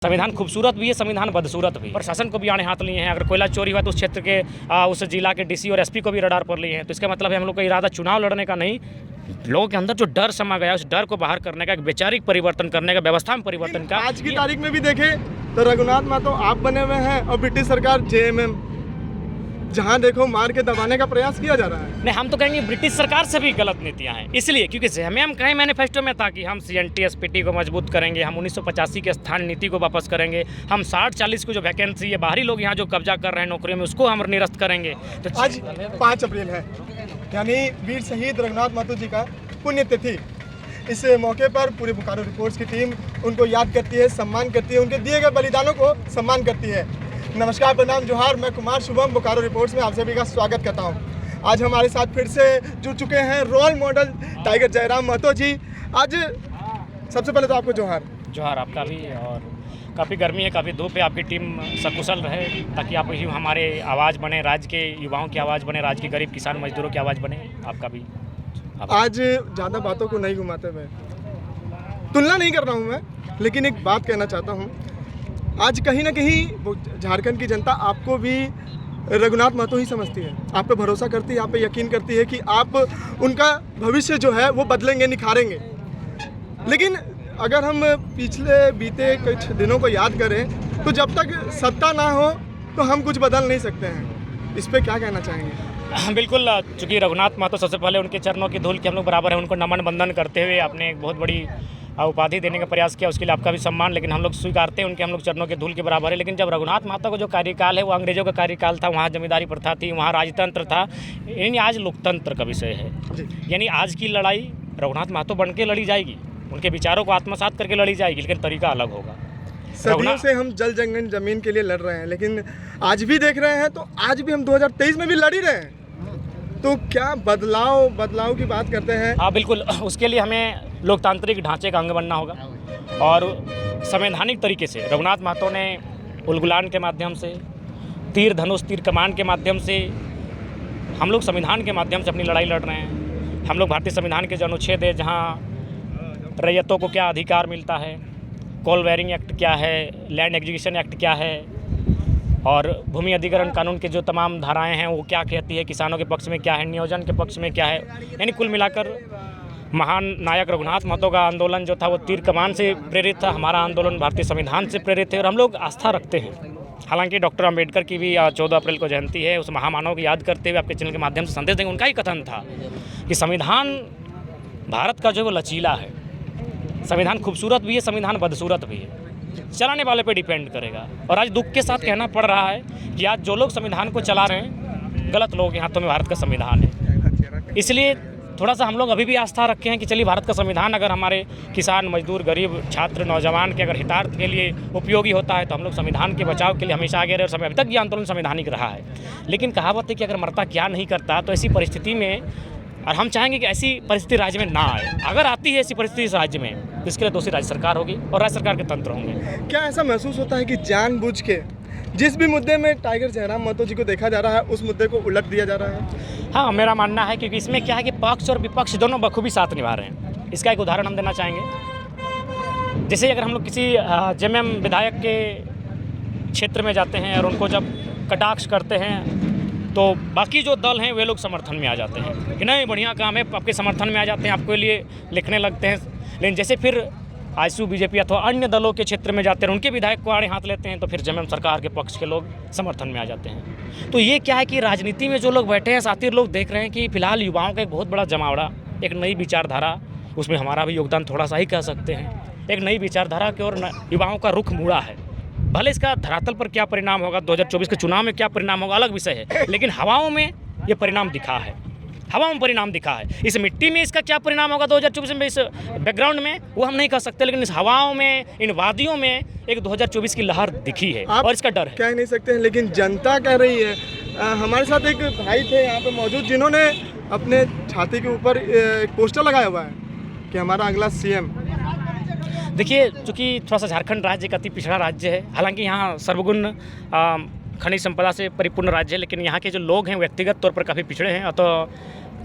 संविधान खूबसूरत भी है, संविधान बदसूरत भी। प्रशासन को भी आड़े हाथ लिए हैं। अगर कोयला चोरी हुआ तो उस क्षेत्र के उस जिला के डीसी और एसपी को भी रडार पर लिए हैं। तो इसका मतलब है हम लोग का इरादा चुनाव लड़ने का नहीं, लोगों के अंदर जो डर समा गया उस डर को बाहर करने का, एक वैचारिक परिवर्तन करने का, व्यवस्था में परिवर्तन का। आज की तारीख में भी देखें तो रघुनाथ महतो आप बने हुए हैं और ब्रिटिश सरकार जेएमएम, जहां देखो मार के दबाने का प्रयास किया जा रहा है। नहीं, हम तो कहेंगे ब्रिटिश सरकार से भी गलत नीतियां हैं, इसलिए क्योंकि जेएमएम कहे मैनिफेस्टो में था कि हम सीएनटी एसपीटी को मजबूत करेंगे, हम 1985 के स्थान नीति को वापस करेंगे, हम 60-40 को जो वैकेंसी है बाहरी लोग यहाँ जो कब्जा कर रहे हैं नौकरियों में उसको हम निरस्त करेंगे। तो आज 5 अप्रैल है, यानी वीर शहीद रघुनाथ महतो जी का पुण्यतिथि। इस मौके पर पूरे बोकारो रिपोर्ट्स की टीम उनको याद करती है, सम्मान करती है, उनके दिए गए बलिदानों को सम्मान करती है। नमस्कार, प्रणाम, जोहार। मैं कुमार शुभम बोकारो रिपोर्ट्स में आप सभी का स्वागत करता हूं। आज हमारे साथ फिर से जुड़ चुके हैं role model tiger Jairam Mahato ji. आज सबसे पहले तो आपको जोहार। जोहार आपका भी। और काफ़ी गर्मी है, काफ़ी धूप है, आपकी टीम सकुशल रहे ताकि आप ही हमारे आवाज़ बने, राज्य के युवाओं की आवाज़ बने, राज्य के गरीब किसान मजदूरों की आवाज़ बने। आपका भी आज ज़्यादा बातों को नहीं घुमाते हुए, तुलना नहीं कर रहा हूँ मैं, लेकिन एक बात कहना चाहता हूँ। आज कहीं ना कहीं झारखंड की जनता आपको भी रघुनाथ महतो ही समझती है, आप पे भरोसा करती है, आप पे यकीन करती है कि आप उनका भविष्य जो है वो बदलेंगे, निखारेंगे। लेकिन अगर हम पिछले बीते कुछ दिनों को याद करें तो जब तक सत्ता ना हो तो हम कुछ बदल नहीं सकते हैं। इस पर क्या कहना चाहेंगे? बिल्कुल, चूँकि रघुनाथ महतो सबसे पहले उनके चरणों की धूल के हम लोग बराबर हैं, उनको नमन बंदन करते हुए आपने एक बहुत बड़ी उपाधि देने का प्रयास किया, उसके लिए आपका भी सम्मान। लेकिन हम लोग स्वीकारते हैं उनके, हम लोग चरणों के धूल के बराबर है। लेकिन जब रघुनाथ महतो का जो कार्यकाल है वो अंग्रेजों का कार्यकाल था, वहाँ जमींदारी प्रथा थी, वहाँ राजतंत्र था, यानी आज लोकतंत्र का विषय है। यानी आज की लड़ाई रघुनाथ महतो बन के लड़ी जाएगी, उनके विचारों को आत्मसात करके लड़ी जाएगी, लेकिन तरीका अलग होगा। सदियों से हम जल जंगल जमीन के लिए लड़ रहे हैं, लेकिन आज भी देख रहे हैं तो आज भी हम 2023 में भी लड़ ही रहे हैं। तो क्या बदलाव की बात करते हैं? हाँ बिल्कुल, उसके लिए हमें लोकतांत्रिक ढांचे का अंग बनना होगा और संवैधानिक तरीके से रघुनाथ महतो ने उलगुलान के माध्यम से, तीर धनुष तीर कमान के माध्यम से, हम लोग संविधान के माध्यम से अपनी लड़ाई लड़ रहे हैं। हम लोग भारतीय संविधान के जो अनुच्छेद है, जहाँ रैयतों को क्या अधिकार मिलता है, कॉल वेयरिंग एक्ट क्या है, लैंड एक्विजिशन एक्ट क्या है, और भूमि अधिग्रहण कानून के जो तमाम धाराएं हैं वो क्या कहती है, किसानों के पक्ष में क्या है, नियोजन के पक्ष में क्या है। यानी कुल मिलाकर महान नायक रघुनाथ महतो का आंदोलन जो था वो तीर कमान से प्रेरित था, हमारा आंदोलन भारतीय संविधान से प्रेरित है और हम लोग आस्था रखते हैं। हालांकि डॉक्टर अंबेडकर की भी 14 अप्रैल को जयंती है, उस महामानव को याद करते हुए आपके चैनल के माध्यम से संदेश देंगे। उनका ही कथन था कि संविधान भारत का जो वो लचीला है, संविधान खूबसूरत भी है, संविधान बदसूरत भी है, चलाने वाले पे डिपेंड करेगा। और आज दुख के साथ कहना पड़ रहा है कि आज जो लोग संविधान को चला रहे हैं गलत लोगों के हाथों में भारत का संविधान है। इसलिए थोड़ा सा हम लोग अभी भी आस्था रखे हैं कि चलिए भारत का संविधान अगर हमारे किसान, मजदूर, गरीब, छात्र, नौजवान के अगर हितार्थ के लिए उपयोगी होता है तो हम लोग संविधान के बचाव के लिए हमेशा आगे रहे और अभी तक ये आंदोलन संवैधानिक रहा है। लेकिन कहावत है कि अगर मरता क्या नहीं करता, तो ऐसी परिस्थिति में, और हम चाहेंगे कि ऐसी परिस्थिति राज्य में ना आए। अगर आती है ऐसी परिस्थिति इस राज्य में तो इसके लिए दोषी राज्य सरकार होगी और राज्य सरकार के तंत्र होंगे। क्या ऐसा महसूस होता है कि जानबूझ के जिस भी मुद्दे में टाइगर जयराम महतो जी को देखा जा रहा है उस मुद्दे को उलट दिया जा रहा है? हाँ, मेरा मानना है, क्योंकि इसमें क्या है कि पक्ष और विपक्ष दोनों बखूबी साथ निभा रहे हैं। इसका एक उदाहरण हम देना चाहेंगे। जैसे अगर हम लोग किसी जेएमएम विधायक के क्षेत्र में जाते हैं और उनको जब कटाक्ष करते हैं तो बाकी जो दल हैं वे लोग समर्थन में आ जाते हैं कि नहीं बढ़िया काम है, आपके समर्थन में आ जाते हैं, आपके लिए लिखने लगते हैं। लेकिन जैसे फिर आजसू बीजेपी अथवा अन्य दलों के क्षेत्र में जाते हैं, उनके विधायक को आड़े हाथ लेते हैं, तो फिर जेएमएम सरकार के पक्ष के लोग समर्थन में आ जाते हैं। तो ये क्या है कि राजनीति में जो लोग बैठे हैं, साथी लोग देख रहे हैं कि फिलहाल युवाओं का एक बहुत बड़ा जमावड़ा, एक नई विचारधारा, उसमें हमारा भी योगदान थोड़ा सा ही कह सकते हैं। एक नई विचारधारा की ओर युवाओं का रुख मुड़ा है। भले इसका धरातल पर क्या परिणाम होगा, 2024 के चुनाव में क्या परिणाम होगा अलग विषय है, लेकिन हवाओं में ये परिणाम दिखा है, हवाओं में परिणाम दिखा है। इस मिट्टी में इसका क्या परिणाम होगा 2024 में, इस बैकग्राउंड में, वो हम नहीं कह सकते, लेकिन इस हवाओं में, इन वादियों में एक 2024 की लहर दिखी है और इसका डर है। कह नहीं सकते हैं, लेकिन जनता कह रही है। हमारे साथ एक भाई थे यहाँ पे मौजूद जिन्होंने अपने छाती के ऊपर एक पोस्टर लगाया हुआ है कि हमारा अगला सीएम। देखिए, चूँकि थोड़ा सा झारखंड राज्य एक अति पिछड़ा राज्य है, हालांकि यहाँ सर्वगुण खनिज संपदा से परिपूर्ण राज्य है, लेकिन यहाँ के जो लोग हैं व्यक्तिगत तौर पर काफ़ी पिछड़े हैं। तो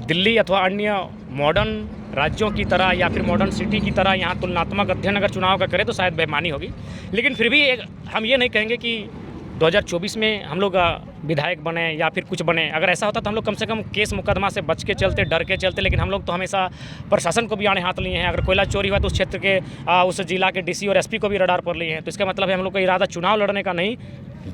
दिल्ली अथवा अन्य मॉडर्न राज्यों की तरह या फिर मॉडर्न सिटी की तरह यहाँ तुलनात्मक अध्ययन अगर चुनाव का करें तो शायद बेईमानी होगी। लेकिन फिर भी हम ये नहीं कहेंगे कि 2024 में हम लोग विधायक बने या फिर कुछ बने। अगर ऐसा होता तो हम लोग कम से कम केस मुकदमा से बच के चलते, डर के चलते। लेकिन हम लोग तो हमेशा प्रशासन को भी आड़े हाथ लिए हैं। अगर कोयला चोरी हुआ तो उस क्षेत्र के उस जिला के डीसी और एसपी को भी रडार पर लिए हैं। तो इसका मतलब है हम लोग का इरादा चुनाव लड़ने का नहीं,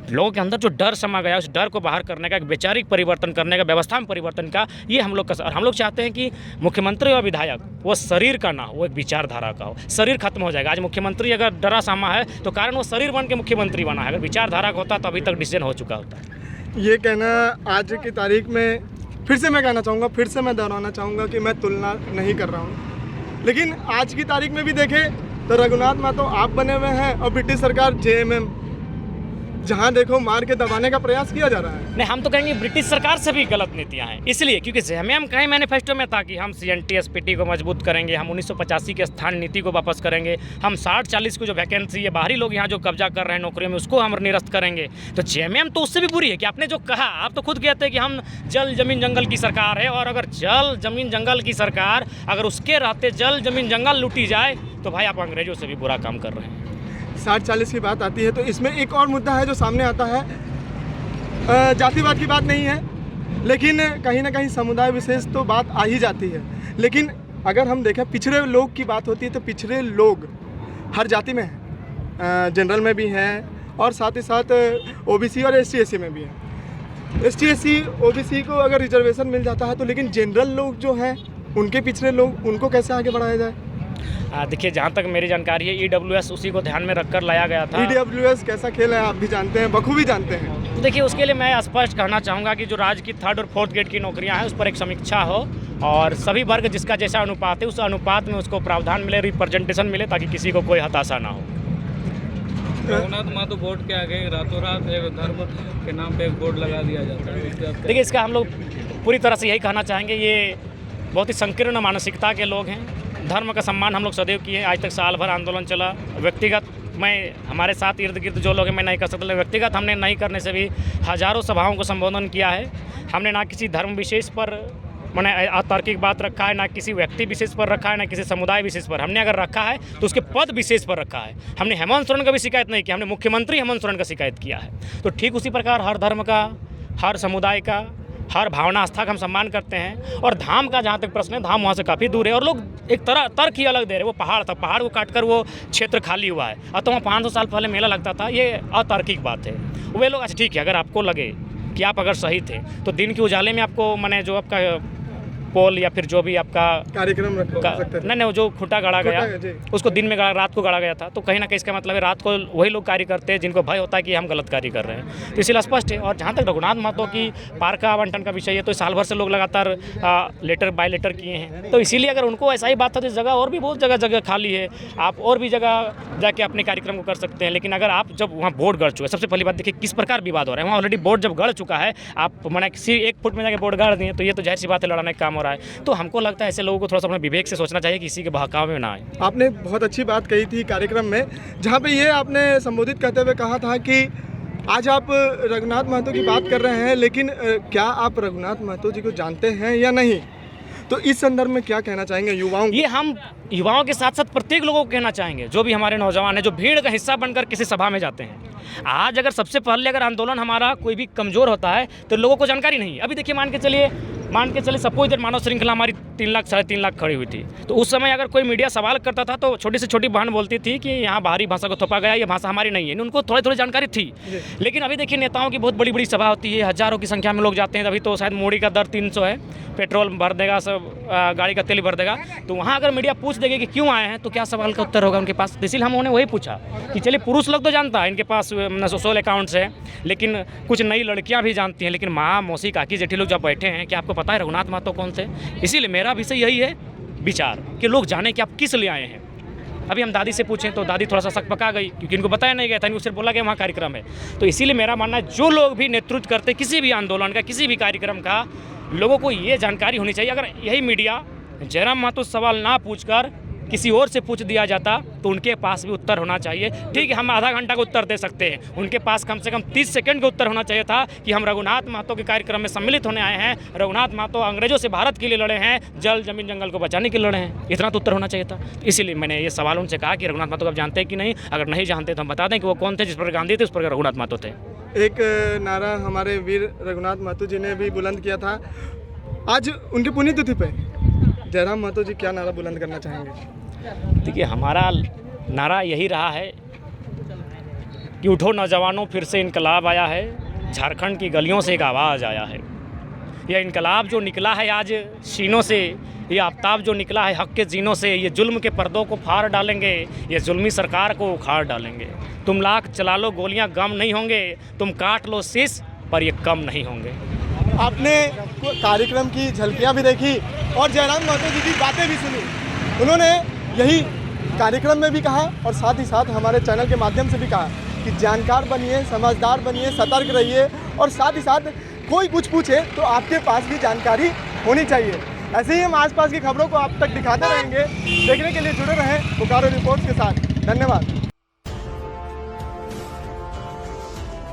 लोगों के अंदर जो डर समा गया उस डर को बाहर करने का, एक वैचारिक परिवर्तन करने का, व्यवस्था में परिवर्तन का, ये हम लोग का। और हम लोग चाहते हैं कि मुख्यमंत्री और विधायक वो शरीर का ना, वो एक विचारधारा का हो। शरीर खत्म हो जाएगा। आज मुख्यमंत्री अगर डरा सामा है तो कारण वो शरीर बन के मुख्यमंत्री बना है। अगर विचारधारा का होता तो अभी तक डिसीजन हो चुका होता है। ये कहना आज की तारीख में फिर से मैं कहना चाहूँगा, फिर से मैं दोहराना चाहूँगा कि मैं तुलना नहीं कर रहा हूँ। लेकिन आज की तारीख में भी देखें तो रघुनाथ महतो आप बने हुए हैं और ब्रिटिश सरकार JMM, जहाँ देखो मार के दबाने का प्रयास किया जा रहा है। नहीं, हम तो कहेंगे ब्रिटिश सरकार से भी गलत नीतियाँ हैं। इसलिए क्योंकि JMM कहीं मैनिफेस्टो में था कि हम CNT SPT को मजबूत करेंगे, हम 1985 के स्थान नीति को वापस करेंगे, हम 60-40 को जो वैकेंसी है, बाहरी लोग यहाँ जो कब्जा कर रहे हैं नौकरियों में, उसको हम निरस्त करेंगे। तो JMM तो उससे भी बुरी है कि आपने जो कहा, आप तो खुद कहते हैं कि हम जल जमीन जंगल की सरकार है। और अगर जल जमीन जंगल की सरकार, अगर उसके रहते जल जमीन जंगल लूटी जाए तो भाई आप अंग्रेजों से भी बुरा काम कर रहे हैं। 60-40 की बात आती है तो इसमें एक और मुद्दा है जो सामने आता है। जातिवाद की बात नहीं है, लेकिन कहीं ना कहीं समुदाय विशेष तो बात आ ही जाती है। लेकिन अगर हम देखें पिछड़े लोग की बात होती है तो पिछड़े लोग हर जाति में हैं, जनरल में भी हैं और साथ ही साथ OBC और ST/SC में भी हैं। ST/SC OBC को अगर रिजर्वेशन मिल जाता है तो, लेकिन जनरल लोग जो हैं उनके पिछड़े लोग, उनको कैसे आगे बढ़ाया जाए? देखिए, जहाँ तक मेरी जानकारी है EWS उसी को ध्यान में रखकर लाया गया था। EWS कैसा खेल है आप भी जानते हैं, बखूबी जानते हैं। तो देखिए, उसके लिए मैं स्पष्ट कहना चाहूँगा कि जो राज्य की 3rd और 4th ग्रेड की नौकरियाँ हैं उस पर एक समीक्षा हो और सभी वर्ग जिसका जैसा अनुपात है उस अनुपात में उसको प्रावधान मिले, रिप्रेजेंटेशन मिले, ताकि किसी को कोई हताशा ना हो। रघुनाथ महतो बोर्ड के आगे रातों रात एक धर्म के नाम पे एक बोर्ड लगा दिया जाता है। देखिए, इसका हम लोग पूरी तरह से यही कहना चाहेंगे, ये बहुत ही संकीर्ण मानसिकता के लोग हैं। धर्म का सम्मान हम लोग सदैव किए। आज तक साल भर आंदोलन चला। व्यक्तिगत मैं, हमारे साथ इर्द गिर्द जो लोग हैं, मैं नहीं कर सकता, व्यक्तिगत हमने नहीं करने से भी हज़ारों सभाओं को संबोधन किया है। हमने ना किसी धर्म विशेष पर मैंने अतार्किक बात रखा है, ना किसी व्यक्ति विशेष पर रखा है, ना किसी समुदाय विशेष पर। हमने अगर रखा है तो उसके पद विशेष पर रखा है। हमने हेमंत सोरेन का भी शिकायत नहीं किया, हमने मुख्यमंत्री हेमंत सोरेन का शिकायत किया है। तो ठीक उसी प्रकार हर धर्म का, हर समुदाय का, हर भावना आस्था का हम सम्मान करते हैं। और धाम का जहाँ तक प्रश्न है, धाम वहाँ से काफ़ी दूर है और लोग एक तरह तर्क ही अलग दे रहे। वो पहाड़ था, पहाड़ को काटकर वो क्षेत्र खाली हुआ है, और तो वहाँ 500 साल पहले मेला लगता था। ये अतार्किक बात है। वे लोग, अच्छा ठीक है, अगर आपको लगे कि आप अगर सही थे तो दिन के उजाले में आपको मैंने जो आपका पोल या फिर जो भी आपका कार्यक्रम रख सकते थे। नहीं, जो खूंटा गाड़ा गया उसको दिन में रात को गाड़ा गया था। तो कहीं ना कहीं इसका मतलब है रात को वही लोग कार्य करते हैं जिनको भय होता है कि हम गलत कार्य कर रहे हैं। तो इसलिए स्पष्ट है। और जहाँ तक रघुनाथ महतो की पार्क का आवंटन का विषय है, तो साल भर से लोग लगातार लेटर बाय लेटर किए हैं। तो इसीलिए अगर उनको ऐसा ही बात था तो इस जगह और भी बहुत जगह खाली है, आप और भी जगह जाके अपने कार्यक्रम को कर सकते हैं। लेकिन अगर आप जब वहाँ बोर्ड गड़ चुका है, सबसे पहली बात देखिए किस प्रकार विवाद हो रहा है। वहाँ ऑलरेडी बोर्ड जब गड़ चुका है, आप मैंने किसी 1 फुट में जाके बोर्ड गाड़ दिए, तो ये तो जाहिर सी बात है लड़ाने का काम हो रहा है। तो हमको लगता है ऐसे लोगों को थोड़ा सा अपने विवेक से सोचना चाहिए कि किसी के बहकावे में ना आए। आपने बहुत अच्छी बात कही थी कार्यक्रम में, जहाँ पे ये आपने संबोधित करते हुए कहा था कि आज आप रघुनाथ महतो की बात कर रहे हैं, लेकिन क्या आप रघुनाथ महतो जी को जानते हैं या नहीं? तो इस संदर्भ में क्या कहना चाहेंगे युवाओं को? ये हम युवाओं के साथ साथ प्रत्येक लोगों को कहना चाहेंगे, जो भी हमारे नौजवान हैं, जो भीड़ का हिस्सा बनकर किसी सभा में जाते हैं। आज अगर सबसे पहले अगर आंदोलन हमारा कोई भी कमज़ोर होता है तो लोगों को जानकारी नहीं है। अभी देखिए, मान के चलिए सपोज दैट मानव श्रृंखला हमारी 3 लाख 3.5 लाख खड़ी हुई थी। तो उस समय अगर कोई मीडिया सवाल करता था तो छोटी से छोटी बहन बोलती थी कि यहाँ बाहरी भाषा को थोपा गया, ये भाषा हमारी नहीं है। उनको थोड़ी जानकारी थी। लेकिन अभी देखिए, नेताओं की बहुत बड़ी बड़ी सभा होती है, हज़ारों की संख्या में लोग जाते हैं। अभी तो शायद मोदी का दर 300 है, पेट्रोल भर देगा, सब गाड़ी का तेल भर देगा। तो वहाँ अगर मीडिया पूछ देगी कि क्यों आए हैं, तो क्या सवाल का उत्तर होगा उनके पास? इसलिए हम उन्हें वही पूछा कि चलिए, पुरुष लोग तो जानता है, इनके पास सोशल अकाउंट्स है, लेकिन कुछ नई लड़कियां भी जानती हैं। लेकिन माँ, मौसी, काकी, जेठी लोग जब बैठे हैं, क्या आपको पता है रघुनाथ महतो कौन से? इसीलिए मेरा विषय यही है विचार कि लोग जाने कि आप किस लिए आए हैं। अभी हम दादी से पूछें तो दादी थोड़ा सा शक पका गई, क्योंकि इनको बताया नहीं गया था, इनको सिर्फ बोला कि वहाँ कार्यक्रम है। तो इसीलिए मेरा मानना है, जो लोग भी नेतृत्व करते किसी भी आंदोलन का, किसी भी कार्यक्रम का, लोगों को ये जानकारी होनी चाहिए। अगर यही मीडिया जयराम महतो सवाल ना पूछकर किसी और से पूछ दिया जाता तो उनके पास भी उत्तर होना चाहिए। ठीक है, हम आधा घंटा का उत्तर दे सकते हैं, उनके पास कम से कम 30 सेकंड का उत्तर होना चाहिए था कि हम रघुनाथ महतो के कार्यक्रम में सम्मिलित होने आए हैं, रघुनाथ महतो अंग्रेजों से भारत के लिए लड़े हैं, जल जमीन जंगल को बचाने के लिए लड़े हैं, इतना तो उत्तर होना चाहिए था। इसीलिए मैंने ये सवाल उनसे कहा कि रघुनाथ महतो को आप जानते हैं कि नहीं, अगर नहीं जानते तो हम बता दें कि वो कौन थे, जिस पर गांधी थे उस पर रघुनाथ महतो थे। एक नारा हमारे वीर रघुनाथ महतो जी ने भी बुलंद किया था। आज उनकी पुण्यतिथि पे जयराम महतो जी क्या नारा बुलंद करना चाहेंगे? देखिए, हमारा नारा यही रहा है कि उठो नौजवानों, फिर से इनकलाब आया है, झारखंड की गलियों से एक आवाज़ आया है। यह इनकलाब जो निकला है आज सीनों से, ये आफ्ताब जो निकला है हक के जीनों से, ये जुल्म के पर्दों को फाड़ डालेंगे, ये जुल्मी सरकार को उखाड़ डालेंगे। तुम लाख चला लो गोलियां गम नहीं होंगे, तुम काट लो शीश पर ये कम नहीं होंगे। आपने कार्यक्रम की झलकियां भी देखी और जयराम महतो जी की बातें भी सुनी। उन्होंने यही कार्यक्रम में भी कहा और साथ ही साथ हमारे चैनल के माध्यम से भी कहा कि जानकार बनिए, समझदार बनिए, सतर्क रहिए और साथ ही साथ कोई कुछ पूछे तो आपके पास भी जानकारी होनी चाहिए। ऐसे ही हम आसपास की खबरों को आप तक दिखाते रहेंगे। देखने के लिए जुड़े रहें बोकारो रिपोर्ट्स के साथ। धन्यवाद।